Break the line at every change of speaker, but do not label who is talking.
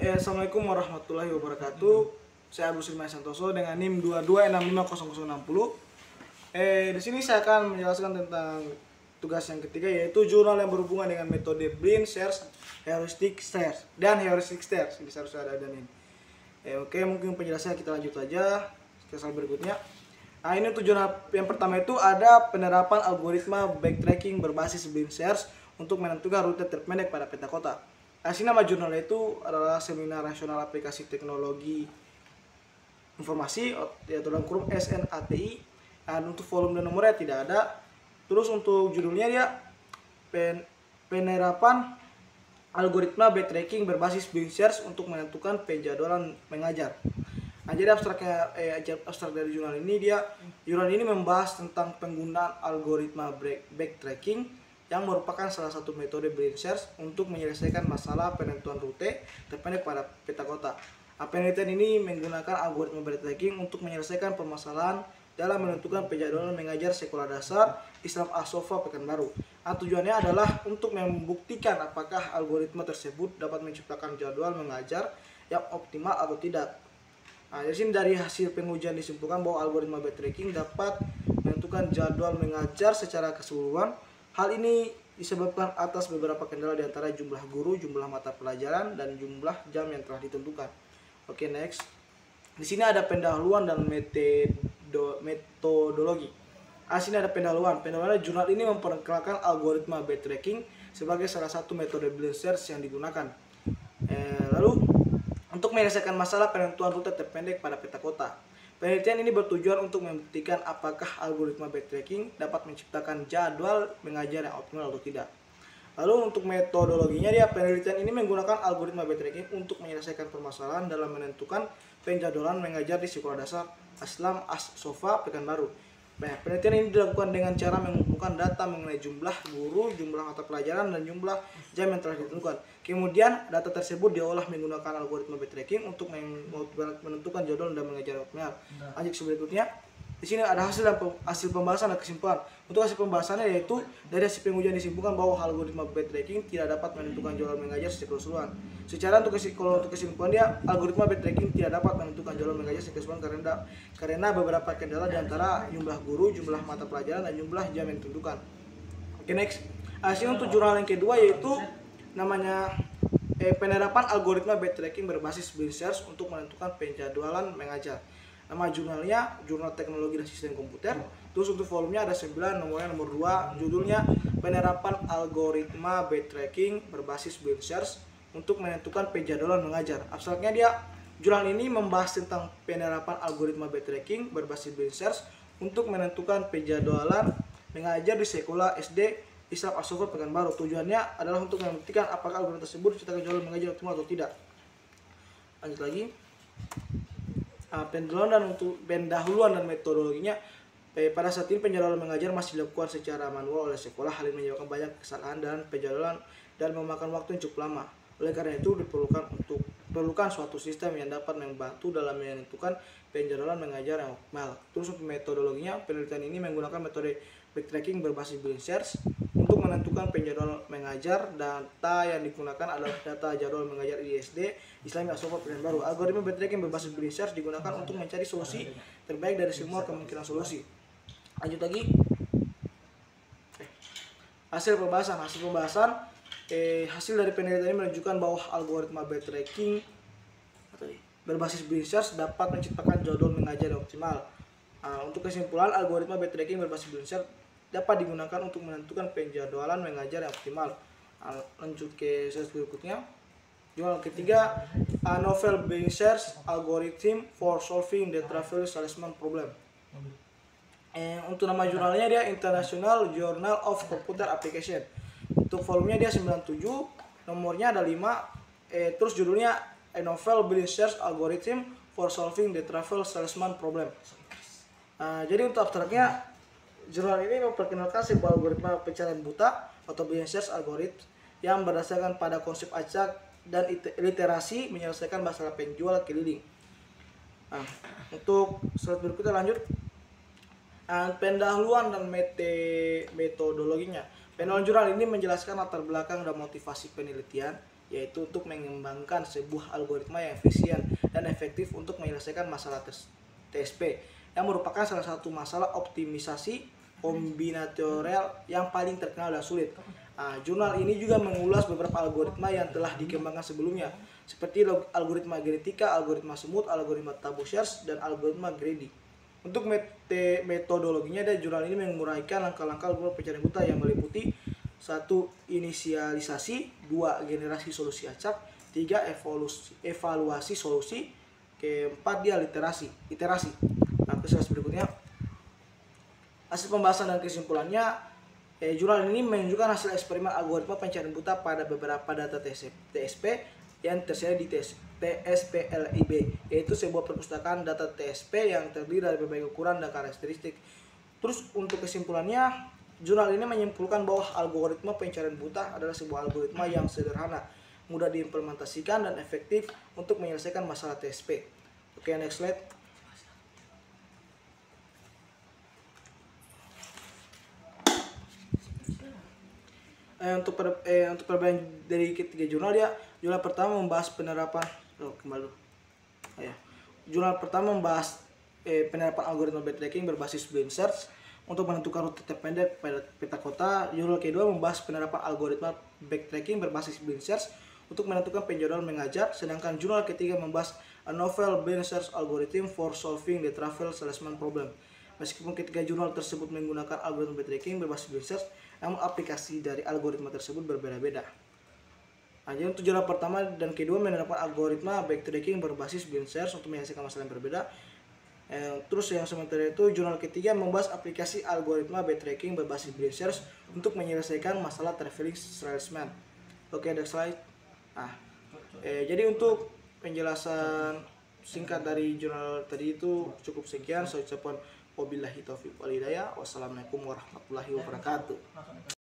Assalamualaikum warahmatullahi wabarakatuh. Saya Agus Rimai Santoso dengan NIM 22650060. Di sini saya akan menjelaskan tentang tugas yang ketiga, yaitu jurnal yang berhubungan dengan metode Blind Search, Heuristic Search, dan Heuristic Search. Ini harus ada dan ini. Oke, mungkin penjelasannya kita lanjut aja ke slide berikutnya. Nah, ini tujuan yang pertama itu ada penerapan algoritma backtracking berbasis Blind Search untuk menentukan rute terpendek pada peta kota. Nah, sini nama jurnalnya itu adalah Seminar Nasional Aplikasi Teknologi Informasi, yaitu dalam kurung SNATI. Dan untuk volume dan nomornya tidak ada. Terus untuk judulnya dia penerapan algoritma backtracking berbasis Blind Search untuk menentukan penjadwalan mengajar. Nah, jadi abstrak dari jurnal ini membahas tentang penggunaan algoritma backtracking yang merupakan salah satu metode Blind Search untuk menyelesaikan masalah penentuan rute terpendek pada peta kota. Penelitian ini menggunakan algoritma backtracking untuk menyelesaikan permasalahan dalam menentukan penjadwalan mengajar sekolah dasar Islam As-Sofa Pekanbaru. Tujuannya adalah untuk membuktikan apakah algoritma tersebut dapat menciptakan jadwal mengajar yang optimal atau tidak. Dari sini dari hasil pengujian disimpulkan bahwa algoritma backtracking dapat menentukan jadwal mengajar secara keseluruhan. Hal ini disebabkan atas beberapa kendala, diantara jumlah guru, jumlah mata pelajaran, dan jumlah jam yang telah ditentukan. Oke, next. Di sini ada pendahuluan dan metodologi. Sini ada pendahuluan. Pendahuluan jurnal ini memperkenalkan algoritma backtracking sebagai salah satu metode Blind Search yang digunakan. Lalu, untuk menyelesaikan masalah penentuan rute terpendek pada peta kota. Penelitian ini bertujuan untuk membuktikan apakah algoritma backtracking dapat menciptakan jadwal mengajar yang optimal atau tidak. Lalu untuk metodologinya, penelitian ini menggunakan algoritma backtracking untuk menyelesaikan permasalahan dalam menentukan penjadwalan mengajar di sekolah dasar Islam As-Sofa Pekanbaru. Penelitian ini dilakukan dengan cara mengumpulkan data mengenai jumlah guru, jumlah mata pelajaran, dan jumlah jam yang telah ditentukan. Kemudian data tersebut diolah menggunakan algoritma backtracking untuk menentukan jadwal dan mengajar optimal. Lanjut berikutnya. Di sini ada hasil pembahasan dan kesimpulan. Untuk hasil pembahasannya, yaitu dari hasil pengujian disimpulkan bahwa algoritma backtracking tidak dapat menentukan jadwal mengajar secara keseluruhan. Secara untuk kesimpulan algoritma backtracking tidak dapat menentukan jadwal mengajar secara keseluruhan karena beberapa kendala, diantara jumlah guru, jumlah mata pelajaran, dan jumlah jam yang ditentukan. Oke, next. Hasil untuk jurnal yang kedua, yaitu namanya penerapan algoritma backtracking berbasis Blind Search untuk menentukan penjadwalan mengajar. Nama jurnalnya Jurnal Teknologi dan Sistem Komputer. Terus untuk volumenya ada 9, nomornya nomor 2. Judulnya penerapan algoritma backtracking berbasis Blind Search untuk menentukan penjadwalan mengajar. Abstraknya jurnal ini membahas tentang penerapan algoritma backtracking berbasis Blind Search untuk menentukan penjadwalan mengajar di sekolah SD Islam As-Sofa Pekanbaru. Tujuannya adalah untuk membuktikan apakah algoritma tersebut menciptakan jadwal mengajar optimal atau tidak. Lanjut lagi. Pendahuluan dan metodologinya. Pada saat ini penjadwalan mengajar masih dilakukan secara manual oleh sekolah. Hal ini menyebabkan banyak kesalahan dan penjadwalan dan memakan waktu yang cukup lama. Oleh karena itu diperlukan suatu sistem yang dapat membantu dalam menentukan penjadwalan mengajar yang optimal. Terus untuk metodologinya, penelitian ini menggunakan metode backtracking berbasis Blind Search untuk menentukan penjadwalan mengajar. Data yang digunakan adalah data jadwal mengajar di SD Islam As-Sofa Pekanbaru. Algoritma backtracking berbasis Blind Search digunakan untuk mencari solusi terbaik dari semua kemungkinan solusi. Lanjut lagi. Hasil pembahasan. Hasil dari penelitian ini menunjukkan bahwa algoritma backtracking berbasis Blind Search dapat menciptakan jadwal mengajar yang optimal. Untuk kesimpulan, algoritma backtracking berbasis Blind Search dapat digunakan untuk menentukan penjadwalan mengajar yang optimal. Lanjut ke slide berikutnya. Jurnal ketiga, Novel Blind Search Algorithm for Solving the Travel Salesman Problem. Untuk nama jurnalnya International Journal of Computer Application. Untuk volumenya 97, nomornya ada 5. Terus judulnya Novel Blind Search Algorithm for Solving the Travel Salesman Problem. Jadi untuk abstraknya, jurnal ini memperkenalkan sebuah algoritma pencarian buta atau Blind Search algorithm yang berdasarkan pada konsep acak dan literasi menyelesaikan masalah penjual keliling. Untuk slide berikutnya lanjut. Pendahuluan dan metodologinya. Pendahuluan jurnal ini menjelaskan latar belakang dan motivasi penelitian yaitu untuk mengembangkan sebuah algoritma yang efisien dan efektif untuk menyelesaikan masalah TSP, yang merupakan salah satu masalah optimisasi kombinatorial yang paling terkenal dan sulit. Jurnal ini juga mengulas beberapa algoritma yang telah dikembangkan sebelumnya, seperti algoritma genetika, algoritma semut, algoritma Tabu-Sharpe, dan algoritma greedy. Untuk metodologinya, dan jurnal ini menguraikan langkah-langkah algoritma pencarian buta yang meliputi 1. Inisialisasi, 2. Generasi solusi acak, 3. Evaluasi solusi, keempat dia iterasi. Nah, slide berikutnya, hasil pembahasan dan kesimpulannya, jurnal ini menunjukkan hasil eksperimen algoritma pencarian buta pada beberapa data TSP yang tersedia di TSPLIB, yaitu sebuah perpustakaan data TSP yang terdiri dari berbagai ukuran dan karakteristik. Terus untuk kesimpulannya, jurnal ini menyimpulkan bahwa algoritma pencarian buta adalah sebuah algoritma yang sederhana, mudah diimplementasikan, dan efektif untuk menyelesaikan masalah TSP. Oke, next slide. Untuk perbedaan dari ketiga jurnal, jurnal pertama membahas penerapan jurnal pertama membahas penerapan algoritma backtracking berbasis Boolean search untuk menentukan rute terpendek pada peta kota. Jurnal kedua membahas penerapan algoritma backtracking berbasis Boolean search untuk menentukan penjodohan mengajar, sedangkan jurnal ketiga membahas a novel Boolean search algorithm for solving the travel salesman problem. Meskipun ketiga jurnal tersebut menggunakan algoritma backtracking berbasis Boolean search, namun aplikasi dari algoritma tersebut berbeda-beda. Jadi untuk jurnal pertama dan kedua menerapkan algoritma backtracking berbasis Boolean search untuk menyelesaikan masalah yang berbeda. Terus yang sementara itu jurnal ketiga membahas aplikasi algoritma backtracking berbasis Boolean search untuk menyelesaikan masalah traveling salesman. Oke, next slide. Jadi untuk penjelasan singkat dari jurnal tadi itu cukup sekian. Saya ucapkan wabillahi taufiq wal hidayah. Wassalamualaikum warahmatullahi wabarakatuh.